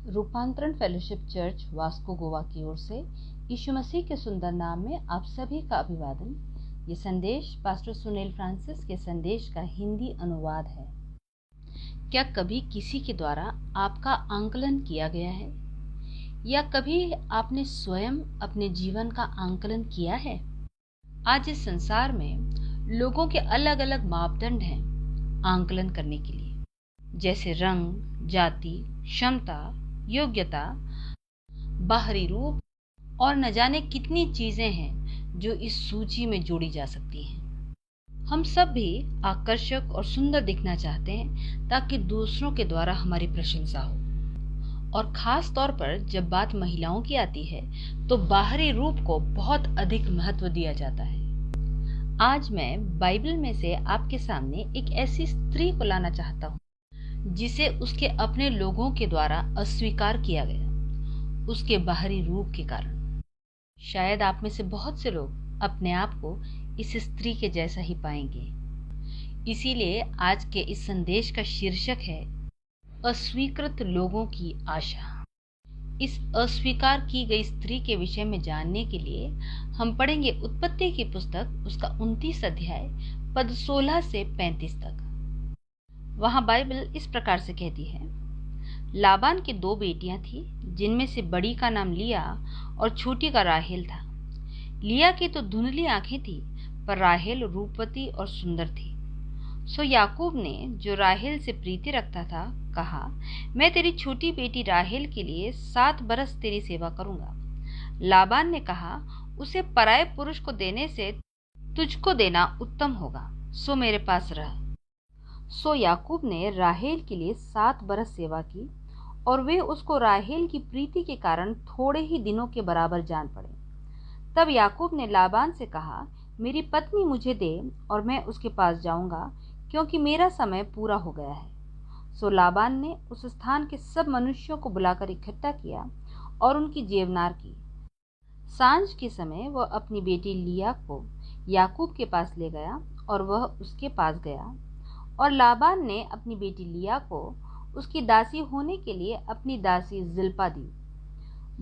रूपांतरण fellowship church Vasco Goa की ओर से यीशु मसीह के सुंदर नाम में आप सभी का अभिवादन। ये संदेश पास्टर सुनील फ्रांसिस के संदेश का हिंदी अनुवाद है। क्या कभी किसी के द्वारा आपका आंकलन किया गया है या कभी आपने स्वयं अपने जीवन का आंकलन किया है? आज इस संसार में लोगों के अलग अलग मापदंड हैं आंकलन करने के लिए, जैसे रंग, जाति, क्षमता, योग्यता, बाहरी रूप और न जाने कितनी चीजें हैं जो इस सूची में जोड़ी जा सकती हैं। हम सब भी आकर्षक और सुंदर दिखना चाहते हैं ताकि दूसरों के द्वारा हमारी प्रशंसा हो, और खास तौर पर जब बात महिलाओं की आती है तो बाहरी रूप को बहुत अधिक महत्व दिया जाता है। आज मैं बाइबल में से आपके सामने एक ऐसी स्त्री को लाना चाहता हूँ जिसे उसके अपने लोगों के द्वारा अस्वीकार किया गया, उसके बाहरी रूप के कारण। शायद आप में से बहुत से लोग अपने आप को इस स्त्री के जैसा ही पाएंगे। इसीलिए आज के इस संदेश का शीर्षक है अस्वीकृत लोगों की आशा। इस अस्वीकार की गई स्त्री के विषय में जानने के लिए हम पढ़ेंगे उत्पत्ति की पुस्तक, उसका 29 अध्याय, पद 16 से 35 तक। वहां बाइबल इस प्रकार से कहती है, लाबान की 2 बेटियां थी, जिनमें से बड़ी का नाम लिया और छोटी का राहेल था। लिया की तो धुंधली आंखें थी, पर राहेल रूपवती और सुंदर थी। सो याकूब ने, जो राहेल से प्रीति रखता था, कहा, मैं तेरी छोटी बेटी राहेल के लिए 7 बरस तेरी सेवा करूंगा। लाबान ने कहा, उसे पराये पुरुष को देने से तुझको देना उत्तम होगा, सो मेरे पास रह। सो याकूब ने राहेल के लिए 7 बरस सेवा की, और वे उसको राहेल की प्रीति के कारण थोड़े ही दिनों के बराबर जान पड़े। तब याकूब ने लाबान से कहा, मेरी पत्नी मुझे दे और मैं उसके पास जाऊंगा, क्योंकि मेरा समय पूरा हो गया है। सो लाबान ने उस स्थान के सब मनुष्यों को बुलाकर इकट्ठा किया और उनकी जेवनार की। सांझ के समय वह अपनी बेटी लिया को याकूब के पास ले गया और वह उसके पास गया, और लाबान ने अपनी बेटी लिया को उसकी दासी होने के लिए अपनी दासी जिल्पा दी।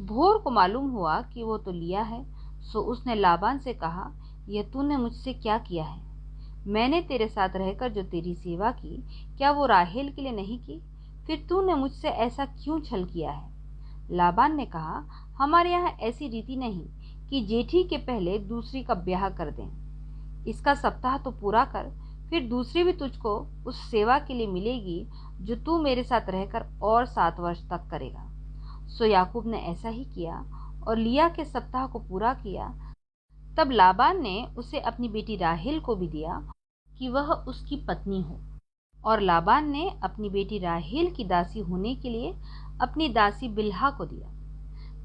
भोर को मालूम हुआ कि वो तो लिया है, सो उसने लाबान से कहा, यह तूने मुझसे क्या किया है? मैंने तेरे साथ रहकर जो तेरी सेवा की, क्या वो राहेल के लिए नहीं की? फिर तूने मुझसे ऐसा क्यों छल किया है? लाबान ने कहा, हमारे यहाँ ऐसी रीति नहीं कि जेठी के पहले दूसरी का ब्याह कर दें। इसका सप्ताह तो पूरा कर, फिर दूसरी भी तुझको उस सेवा के लिए मिलेगी जो तू मेरे साथ रहकर और 7 वर्ष तक करेगा। सो याकूब ने ऐसा ही किया और लिया के सप्ताह को पूरा किया। तब लाबान ने उसे अपनी बेटी राहेल को भी दिया कि वह उसकी पत्नी हो, और लाबान ने अपनी बेटी राहेल की दासी होने के लिए अपनी दासी बिल्हा को दिया।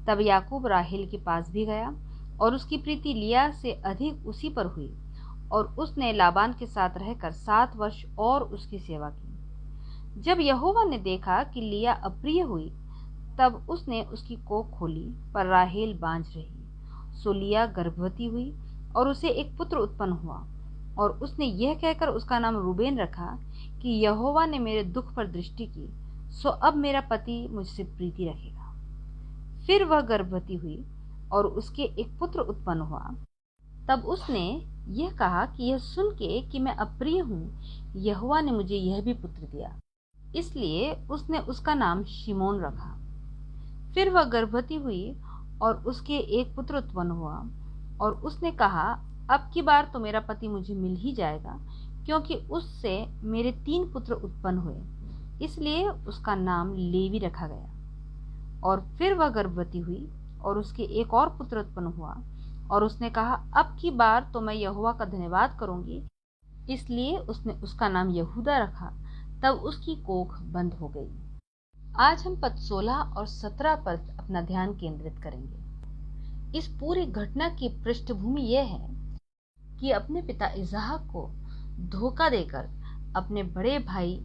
तब याकूब राहेल के पास भी गया, और उसकी प्रीति लिया से अधिक उसी पर हुई, और उसने लाबान के साथ रहकर 7 वर्ष और उसकी सेवा की। जब यहोवा ने देखा कि लिया अप्रिय हुई, तब उसने उसकी कोख खोली, पर राहेल बांझ रही। सो लिया गर्भवती हुई और उसे एक पुत्र उत्पन्न हुआ, और उसने यह कहकर उसका नाम रूबेन रखा कि यहोवा ने मेरे दुख पर दृष्टि की, सो अब मेरा पति मुझसे प्रीति रखेगा। फिर वह गर्भवती हुई और उसके एक पुत्र उत्पन्न हुआ। तब उसने यह कहा कि यह सुन के कि मैं अप्रिय हूँ, यहोवा ने मुझे यह भी पुत्र दिया, इसलिए उसने उसका नाम शिमोन रखा। फिर वह गर्भवती हुई और उसके एक पुत्र उत्पन्न हुआ, और उसने कहा, अब की बार तो मेरा पति मुझे मिल ही जाएगा, क्योंकि उससे मेरे 3 पुत्र उत्पन्न हुए, इसलिए उसका नाम लेवी रखा गया। और फिर वह गर्भवती हुई और उसके एक और पुत्र उत्पन्न हुआ, और उसने कहा, अब की बार तो मैं यहोवा का धन्यवाद करूंगी, इसलिए उसने उसका नाम यहूदा रखा। तब उसकी कोख बंद हो गई। आज हम पद 16 और 17 पर अपना ध्यान केंद्रित करेंगे। इस पूरी घटना की पृष्ठभूमि यह है कि अपने पिता इसहाक को धोखा देकर अपने बड़े भाई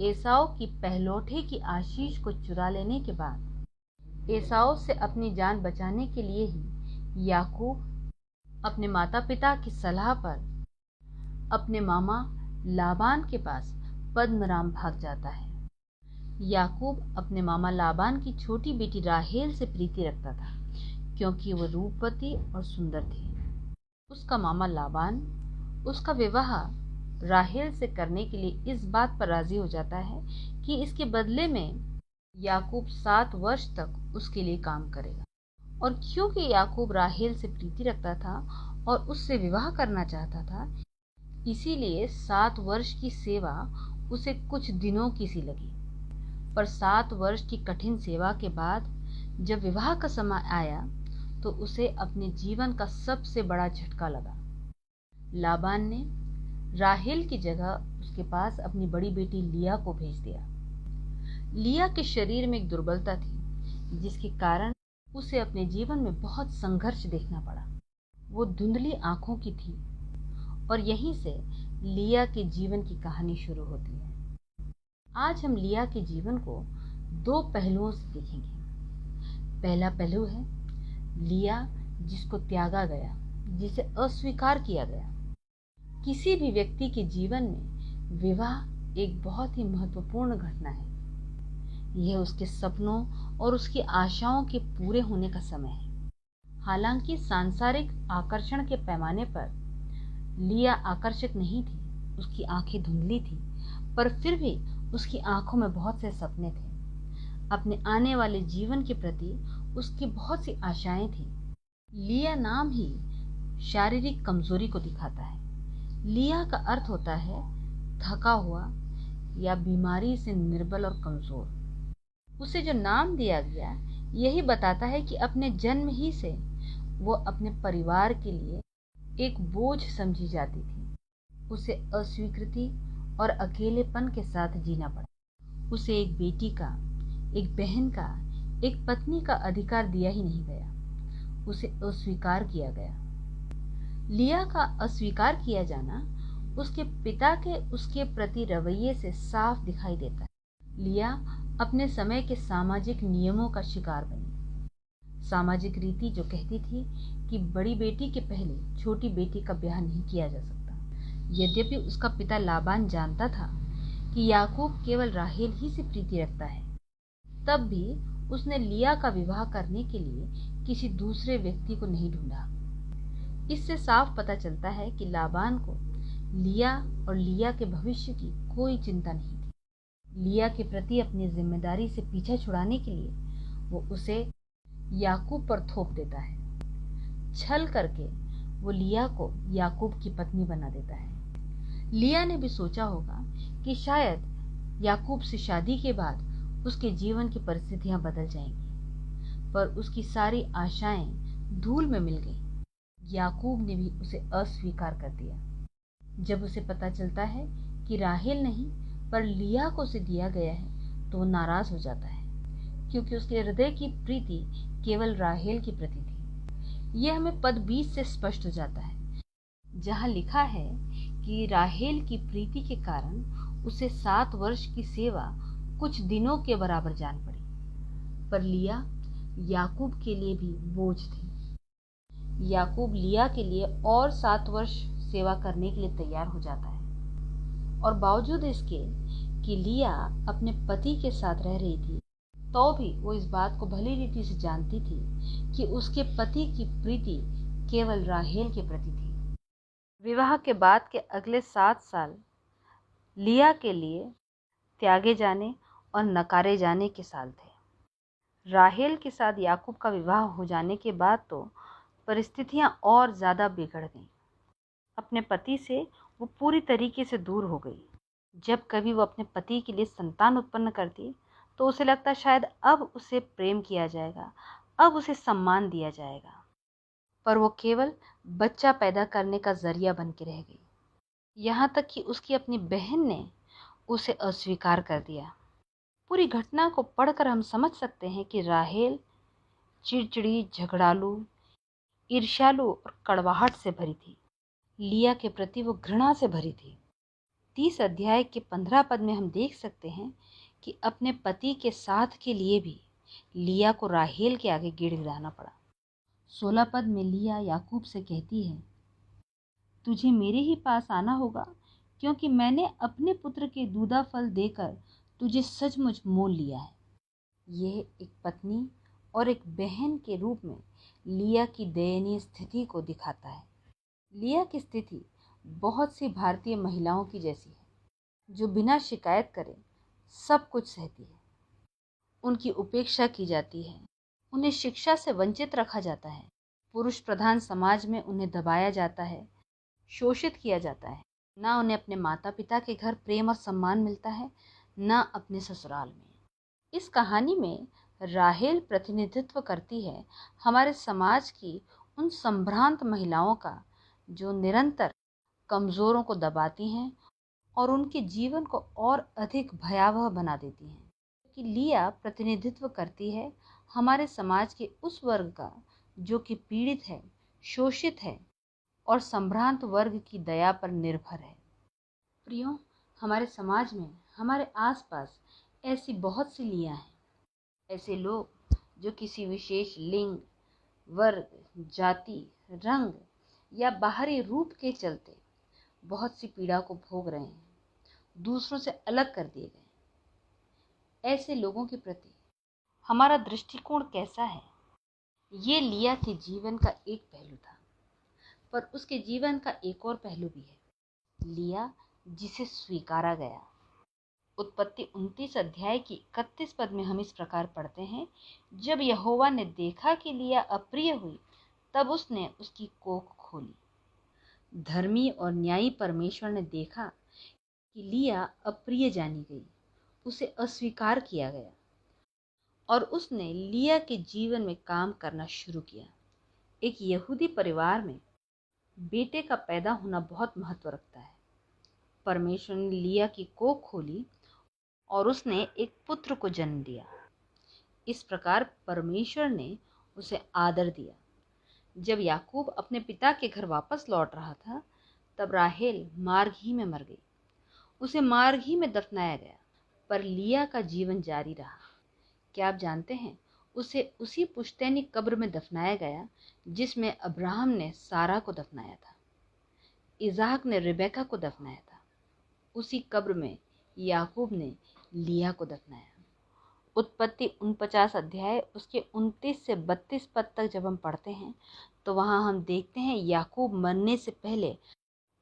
एसाव की पहलौठे की आशीष को चुरा लेने के बाद एसाव से अपनी जान बचाने के लिए ही याकूब अपने माता पिता की सलाह पर अपने मामा लाबान के पास पद्मराम भाग जाता है। याकूब अपने मामा लाबान की छोटी बेटी राहेल से प्रीति रखता था, क्योंकि वह रूपवती और सुंदर थी। उसका मामा लाबान उसका विवाह राहेल से करने के लिए इस बात पर राजी हो जाता है कि इसके बदले में याकूब 7 वर्ष तक उसके लिए काम करेगा। और क्योंकि याकूब राहेल से प्रीति रखता था और उससे विवाह करना चाहता था, इसीलिए 7 वर्ष की सेवा उसे कुछ दिनों की सी लगी। पर 7 वर्ष की कठिन सेवा के बाद जब विवाह का समय आया तो उसे अपने जीवन का सबसे बड़ा झटका लगा। लाबान ने राहेल की जगह उसके पास अपनी बड़ी बेटी लिया को भेज दिया। लिया के शरीर में एक दुर्बलता थी, जिसके कारण उसे अपने जीवन में बहुत संघर्ष देखना पड़ा। वो धुंधली आंखों की थी और यहीं से लिया के जीवन की कहानी शुरू होती है। आज हम लिया के जीवन को 2 पहलुओं से देखेंगे। पहला पहलू है लिया जिसको त्यागा गया, जिसे अस्वीकार किया गया। किसी भी व्यक्ति के जीवन में विवाह एक बहुत ही महत्वपूर्ण घटना है। यह उसके सपनों और उसकी आशाओं के पूरे होने का समय है। हालांकि सांसारिक आकर्षण के पैमाने पर लिया आकर्षक नहीं थी, उसकी आंखें धुंधली थी, पर फिर भी उसकी आंखों में बहुत से सपने थे। अपने आने वाले जीवन के प्रति उसकी बहुत सी आशाएं थी। लिया नाम ही शारीरिक कमजोरी को दिखाता है। लिया का अर्थ होता है थका हुआ या बीमारी से निर्बल और कमजोर। उसे जो नाम दिया गया यही बताता है कि अपने जन्म ही से वो अपने परिवार के लिए एक बोझ समझी जाती थी। उसे अस्वीकृति और अकेलेपन के साथ जीना पड़ा। उसे एक बेटी का, एक बहन का, एक पत्नी का अधिकार दिया ही नहीं गया। उसे अस्वीकार किया गया। लिया का अस्वीकार किया जाना उसके पिता के उसके प्रति रवैये से साफ दिखाई देता है। लिया अपने समय के सामाजिक नियमों का शिकार बनी। सामाजिक रीति जो कहती थी कि बड़ी बेटी के पहले छोटी बेटी का ब्याह नहीं किया जा सकता। यद्यपि उसका पिता लाबान जानता था कि याकूब केवल राहेल ही से प्रीति रखता है, तब भी उसने लिया का विवाह करने के लिए किसी दूसरे व्यक्ति को नहीं ढूंढा। इससे साफ पता चलता है कि लाबान को लिया और लिया के भविष्य की कोई चिंता नहीं थी। लिया के प्रति अपनी जिम्मेदारी से पीछा छुड़ाने के लिए वो उसे याकूब पर थोप देता है। छल करके वो लिया को याकूब की पत्नी बना देता है। लिया ने भी सोचा होगा कि शायद याकूब से शादी के बाद उसके जीवन की परिस्थितियां बदल जाएंगी, पर उसकी सारी आशाएं धूल में मिल गई। याकूब ने भी उसे अस्वीकार कर दिया। जब उसे पता चलता है कि राहेल नहीं पर लिया को उसे दिया गया है तो वो नाराज हो जाता है, क्योंकि उसके हृदय की प्रीति केवल राहेल की प्रति थी। यह हमें पद 20 से स्पष्ट हो जाता है, जहां लिखा है कि राहेल की प्रीति के कारण उसे 7 वर्ष की सेवा कुछ दिनों के बराबर जान पड़ी। पर लिया याकूब के लिए भी बोझ थी। याकूब लिया के लिए और 7 वर्ष सेवा करने के लिए तैयार हो जाता है, और बावजूद इसके कि लिया अपने पति के साथ रह रही थी, तो भी वो इस बात को भली रीति से जानती थी कि उसके पति की प्रीति केवल राहेल के प्रति थी। विवाह के बाद के अगले 7 साल लिया के लिए त्यागे जाने और नकारे जाने के साल थे। राहेल के साथ याकूब का विवाह हो जाने के बाद तो परिस्थितियां और ज़्यादा बिगड़ गईं। अपने पति से वो पूरी तरीके से दूर हो गई। जब कभी वो अपने पति के लिए संतान उत्पन्न करती तो उसे लगता शायद अब उसे प्रेम किया जाएगा, अब उसे सम्मान दिया जाएगा, पर वो केवल बच्चा पैदा करने का जरिया बन के रह गई। यहाँ तक कि उसकी अपनी बहन ने उसे अस्वीकार कर दिया। पूरी घटना को पढ़कर हम समझ सकते हैं कि राहेल चिड़चिड़ी, झगड़ालू, ईर्ष्यालु और कड़वाहट से भरी थी। लिया के प्रति वो घृणा से भरी थी। 30 अध्याय के 15 पद में हम देख सकते हैं कि अपने पति के साथ के लिए भी लिया को राहेल के आगे गिड़गिड़ाना पड़ा। 16 पद में लिया याकूब से कहती है, तुझे मेरे ही पास आना होगा, क्योंकि मैंने अपने पुत्र के दूधा फल देकर तुझे सचमुच मोल लिया है। यह एक पत्नी और एक बहन के रूप में लिया की दयनीय स्थिति को दिखाता है। लिया की स्थिति बहुत सी भारतीय महिलाओं की जैसी है, जो बिना शिकायत करे सब कुछ सहती है। उनकी उपेक्षा की जाती है, उन्हें शिक्षा से वंचित रखा जाता है, पुरुष प्रधान समाज में उन्हें दबाया जाता है, शोषित किया जाता है। ना उन्हें अपने माता पिता के घर प्रेम और सम्मान मिलता है, ना अपने ससुराल में। इस कहानी में राहेल प्रतिनिधित्व करती है हमारे समाज की उन संभ्रांत महिलाओं का, जो निरंतर कमजोरों को दबाती हैं और उनके जीवन को और अधिक भयावह बना देती हैं। कि लिया प्रतिनिधित्व करती है हमारे समाज के उस वर्ग का, जो कि पीड़ित है, शोषित है और संभ्रांत वर्ग की दया पर निर्भर है। प्रियो, हमारे समाज में, हमारे आसपास ऐसी बहुत सी लिया हैं। ऐसे लोग जो किसी विशेष लिंग, वर्ग, जाति, रंग या बाहरी रूप के चलते बहुत सी पीड़ा को भोग रहे हैं, दूसरों से अलग कर दिए गए। ऐसे लोगों के प्रति हमारा दृष्टिकोण कैसा है? ये लिया के जीवन का एक पहलू था, पर उसके जीवन का एक और पहलू भी है। लिया जिसे स्वीकारा गया। उत्पत्ति 29 अध्याय की 31 पद में हम इस प्रकार पढ़ते हैं, जब यहोवा ने देखा कि लिया अप्रिय हुई, तब उसने उसकी कोख खोली। धर्मी और न्यायी परमेश्वर ने देखा कि लिया अप्रिय जानी गई, उसे अस्वीकार किया गया, और उसने लिया के जीवन में काम करना शुरू किया। एक यहूदी परिवार में बेटे का पैदा होना बहुत महत्व रखता है। परमेश्वर ने लिया की कोख खोली और उसने एक पुत्र को जन्म दिया। इस प्रकार परमेश्वर ने उसे आदर दिया। जब याकूब अपने पिता के घर वापस लौट रहा था, तब राहेल मार्ग ही में मर गई। उसे मार्ग ही में दफनाया गया, पर लिया का जीवन जारी रहा। क्या आप जानते हैं, उसे उसी पुश्तैनी कब्र में दफनाया गया जिसमें अब्राहम ने सारा को दफनाया था, इज़हाक ने रिबेका को दफनाया था। उसी कब्र में याकूब ने लिया को दफनाया। उत्पत्ति 49 अध्याय उसके 29 से 32 पद तक जब हम पढ़ते हैं, तो वहाँ हम देखते हैं याकूब मरने से पहले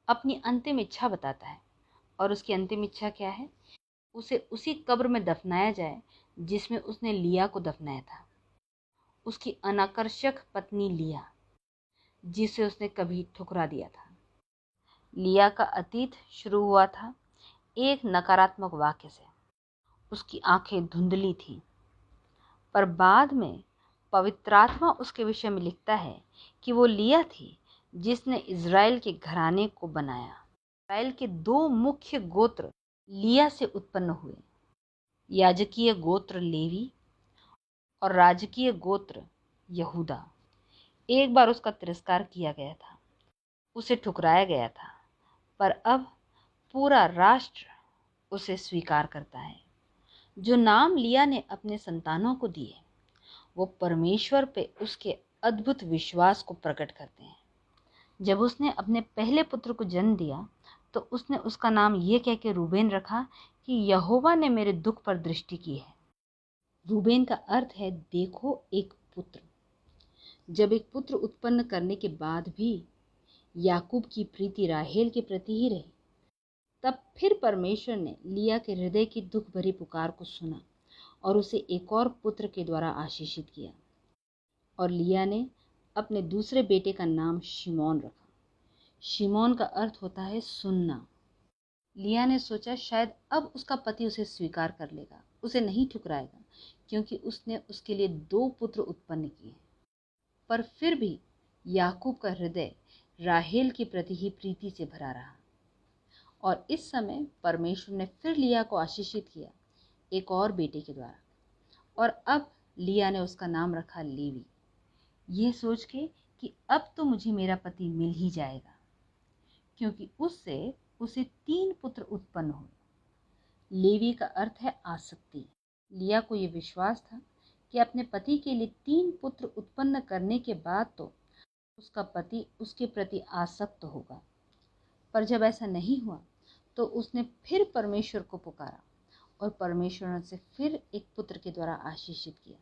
अपनी अंतिम इच्छा बताता है। और उसकी अंतिम इच्छा क्या है? उसे उसी कब्र में दफनाया जाए जिसमें उसने लिया को दफनाया था। उसकी अनाकर्षक पत्नी लिया, जिसे उसने कभी ठुकरा दिया था। लिया का अतीत शुरू हुआ था एक नकारात्मक वाक्य से। उसकी आंखें धुंधली थीं, पर बाद में पवित्र आत्मा उसके विषय में लिखता है कि वो लिया थी जिसने इज़राइल के घराने को बनाया। इज़राइल के दो मुख्य गोत्र लिया से उत्पन्न हुए, याजकीय गोत्र लेवी और राजकीय गोत्र यहूदा। एक बार उसका तिरस्कार किया गया था, उसे ठुकराया गया था, पर अब पूरा राष्ट्र उसे स्वीकार करता है। जो नाम लिया ने अपने संतानों को दिए, वो परमेश्वर पे उसके अद्भुत विश्वास को प्रकट करते हैं। जब उसने अपने पहले पुत्र को जन्म दिया, तो उसने उसका नाम ये कह के रूबेन रखा कि यहोवा ने मेरे दुख पर दृष्टि की है। रूबेन का अर्थ है देखो एक पुत्र। जब एक पुत्र उत्पन्न करने के बाद भी याकूब की प्रीति राहेल के प्रति ही रही, तब फिर परमेश्वर ने लिया के हृदय की दुख भरी पुकार को सुना और उसे एक और पुत्र के द्वारा आशीषित किया। और लिया ने अपने दूसरे बेटे का नाम शिमोन रखा। शिमोन का अर्थ होता है सुनना। लिया ने सोचा शायद अब उसका पति उसे स्वीकार कर लेगा, उसे नहीं ठुकराएगा, क्योंकि उसने उसके लिए 2 पुत्र उत्पन्न किए। पर फिर भी याकूब का हृदय राहेल के प्रति ही प्रीति से भरा रहा। और इस समय परमेश्वर ने फिर लिया को आशीषित किया एक और बेटे के द्वारा, और अब लिया ने उसका नाम रखा लेवी, यह सोच के कि अब तो मुझे मेरा पति मिल ही जाएगा, क्योंकि उससे उसे 3 पुत्र उत्पन्न हुए। लेवी का अर्थ है आसक्ति। लिया को यह विश्वास था कि अपने पति के लिए 3 पुत्र उत्पन्न करने के बाद तो उसका पति उसके प्रति आसक्त होगा। पर जब ऐसा नहीं हुआ, तो उसने फिर परमेश्वर को पुकारा और परमेश्वर ने उसे फिर एक पुत्र के द्वारा आशीषित किया।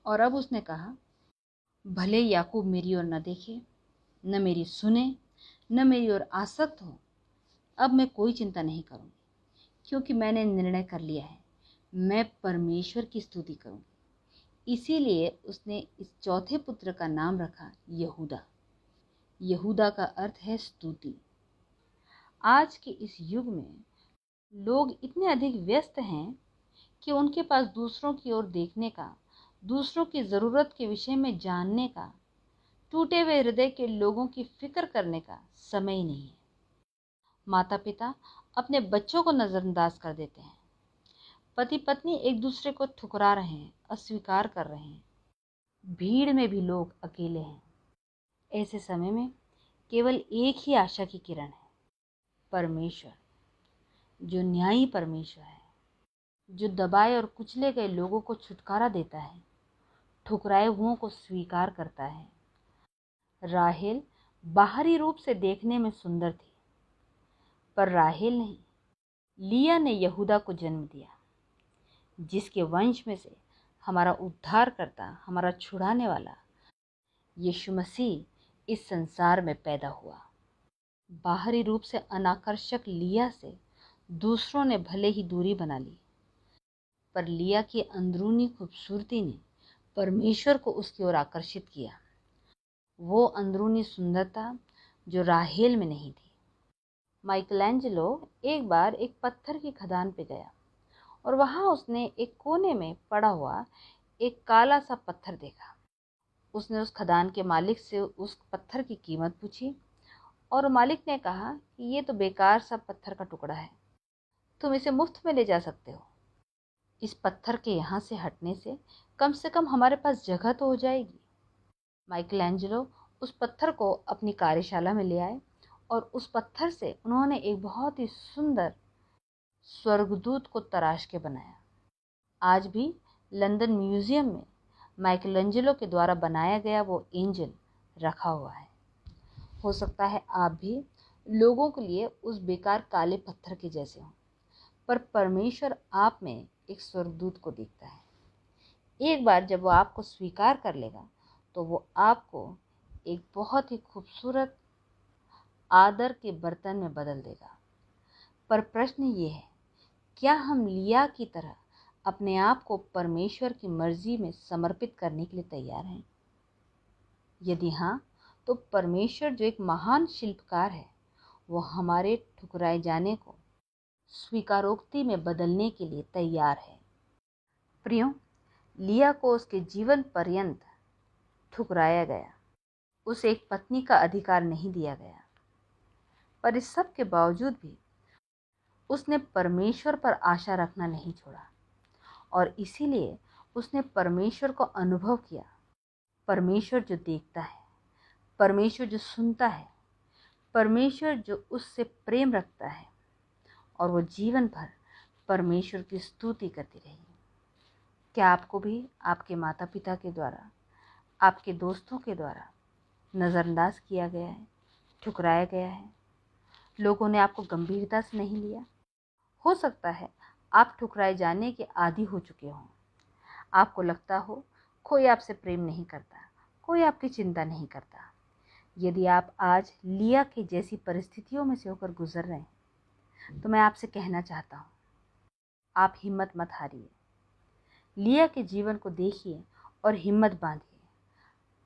और अब उसने कहा, भले याकूब मेरी ओर न देखे, न मेरी सुने, न मेरी ओर आसक्त हो, अब मैं कोई चिंता नहीं करूँगी, क्योंकि मैंने निर्णय कर लिया है, मैं परमेश्वर की स्तुति करूँगी। इसीलिए उसने इस चौथे पुत्र का नाम रखा यहूदा। यहूदा का अर्थ है स्तुति। आज के इस युग में लोग इतने अधिक व्यस्त हैं कि उनके पास दूसरों की ओर देखने का, दूसरों की ज़रूरत के विषय में जानने का, टूटे हुए हृदय के लोगों की फिक्र करने का समय ही नहीं है। माता पिता अपने बच्चों को नज़रअंदाज कर देते हैं। पति पत्नी एक दूसरे को ठुकरा रहे हैं, अस्वीकार कर रहे हैं। भीड़ में भी लोग अकेले हैं। ऐसे समय में केवल एक ही आशा की किरण है, परमेश्वर, जो न्यायी परमेश्वर है, जो दबाए और कुचले गए लोगों को छुटकारा देता है, ठुकराए हुओं को स्वीकार करता है। राहेल बाहरी रूप से देखने में सुंदर थी, पर राहेल नहीं, लिया ने यहूदा को जन्म दिया, जिसके वंश में से हमारा उद्धारकर्ता, हमारा छुड़ाने वाला यीशु मसीह इस संसार में पैदा हुआ। बाहरी रूप से अनाकर्षक लिया से दूसरों ने भले ही दूरी बना ली, पर लिया की अंदरूनी खूबसूरती ने परमेश्वर को उसकी ओर आकर्षित किया। वो अंदरूनी सुंदरता जो राहेल में नहीं थी। माइकलैंजेलो एक बार एक पत्थर की खदान पे गया और वहाँ उसने एक कोने में पड़ा हुआ एक काला सा पत्थर देखा। उसने उस खदान के मालिक से उस पत्थर की कीमत पूछी और मालिक ने कहा कि ये तो बेकार सा पत्थर का टुकड़ा है, तुम इसे मुफ्त में ले जा सकते हो। इस पत्थर के यहाँ से हटने से कम हमारे पास जगह तो हो जाएगी। माइकलैंजेलो उस पत्थर को अपनी कार्यशाला में ले आए और उस पत्थर से उन्होंने एक बहुत ही सुंदर स्वर्गदूत को तराश के बनाया। आज भी लंदन म्यूजियम में माइकलैंजेलो के द्वारा बनाया गया वो एंजल रखा हुआ है। हो सकता है आप भी लोगों के लिए उस बेकार काले पत्थर के जैसे हों, पर परमेश्वर आप में एक स्वर्गदूत को देखता है। एक बार जब वो आपको स्वीकार कर लेगा तो वो आपको एक बहुत ही खूबसूरत आदर के बर्तन में बदल देगा। पर प्रश्न ये है, क्या हम लिया की तरह अपने आप को परमेश्वर की मर्जी में समर्पित करने के लिए तैयार हैं? यदि हाँ, तो परमेश्वर जो एक महान शिल्पकार है, वो हमारे ठुकराए जाने को स्वीकारोक्ति में बदलने के लिए तैयार है। प्रियो, लिया को उसके जीवन पर्यंत ठुकराया गया, उसे एक पत्नी का अधिकार नहीं दिया गया, पर इस सब के बावजूद भी उसने परमेश्वर पर आशा रखना नहीं छोड़ा और इसीलिए उसने परमेश्वर को अनुभव किया। परमेश्वर जो देखता है, परमेश्वर जो सुनता है, परमेश्वर जो उससे प्रेम रखता है, और वो जीवन भर परमेश्वर की स्तुति करती रही। क्या आपको भी आपके माता पिता के द्वारा, आपके दोस्तों के द्वारा नज़रअंदाज किया गया है, ठुकराया गया है? लोगों ने आपको गंभीरता से नहीं लिया। हो सकता है आप ठुकराए जाने के आदी हो चुके हों। आपको लगता हो कोई आपसे प्रेम नहीं करता, कोई आपकी चिंता नहीं करता। यदि आप आज लिया के जैसी परिस्थितियों में से होकर गुजर रहे हैं, तो मैं आपसे कहना चाहता हूँ, आप हिम्मत मत हारिए। लिया के जीवन को देखिए और हिम्मत बांधिए।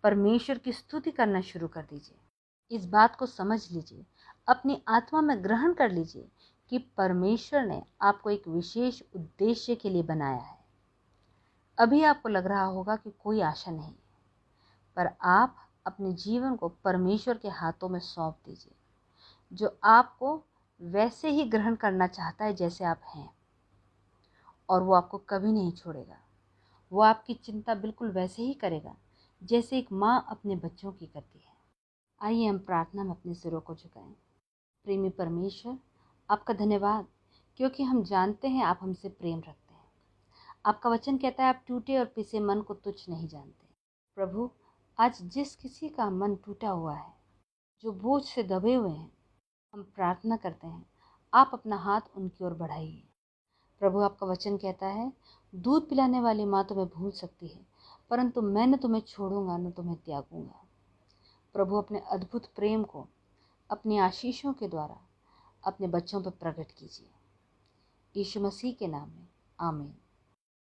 परमेश्वर की स्तुति करना शुरू कर दीजिए। इस बात को समझ लीजिए, अपनी आत्मा में ग्रहण कर लीजिए कि परमेश्वर ने आपको एक विशेष उद्देश्य के लिए बनाया है। अभी आपको लग रहा होगा कि कोई आशा नहीं, पर आप अपने जीवन को परमेश्वर के हाथों में सौंप दीजिए, जो आपको वैसे ही ग्रहण करना चाहता है जैसे आप हैं, और वो आपको कभी नहीं छोड़ेगा। वो आपकी चिंता बिल्कुल वैसे ही करेगा जैसे एक माँ अपने बच्चों की करती है। आइए हम प्रार्थना में अपने सिरों को झुकाएं। प्रेमी परमेश्वर, आपका धन्यवाद, क्योंकि हम जानते हैं आप हमसे प्रेम रखते हैं। आपका वचन कहता है आप टूटे और पिसे मन को तुच्छ नहीं जानते। प्रभु, आज जिस किसी का मन टूटा हुआ है, जो बोझ से दबे हुए हैं, हम प्रार्थना करते हैं आप अपना हाथ उनकी ओर बढ़ाइए। प्रभु आपका वचन कहता है, दूध पिलाने वाली माँ तुम्हें भूल सकती है, परंतु मैं न तुम्हें छोड़ूंगा न तुम्हें त्यागूंगा। प्रभु अपने अद्भुत प्रेम को अपनी आशीषों के द्वारा अपने बच्चों पर प्रकट कीजिए। यीशु मसीह के नाम में आमीन।